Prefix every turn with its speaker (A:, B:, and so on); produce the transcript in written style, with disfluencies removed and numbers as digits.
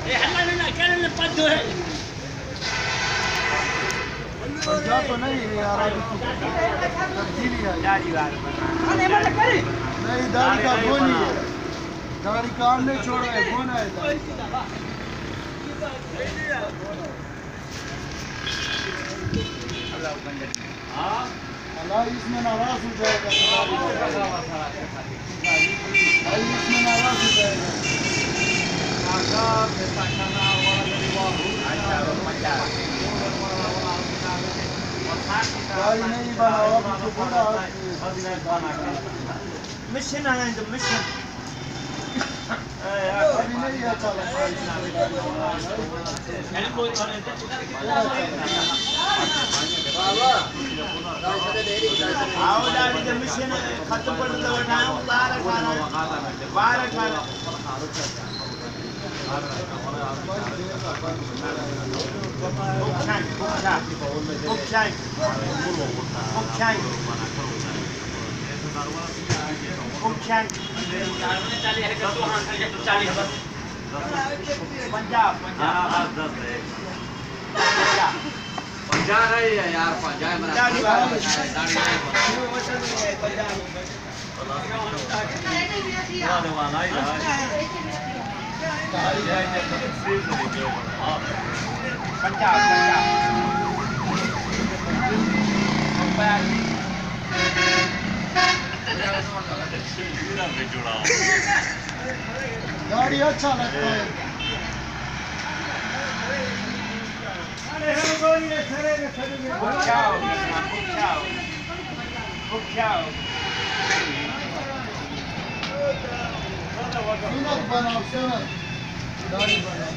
A: ये हल्ला नहीं ना क्या ना पद जो है
B: पंजाब तो नहीं है यार तब्दीली है
A: दाढ़ी वाला
B: नहीं दाढ़ी का फोन ही है दाढ़ी काम नहीं छोड़ा है फोन है
A: हाँ
B: अल्लाह इसमें नाराज हो जाएगा इसमें नाराज हो जाएगा गाड़ी नहीं बनाओ अभी तो पूरा
A: मिशन है तो मिशन
B: अभी नहीं है चलो
A: आओ दाढ़ी का मिशन खत्म कर दो उठाओ बाहर खाना
C: पंजाब है यार पंजाब में
B: गाड़ी अच्छा लगता है बनाओ गाड़ी बनाओ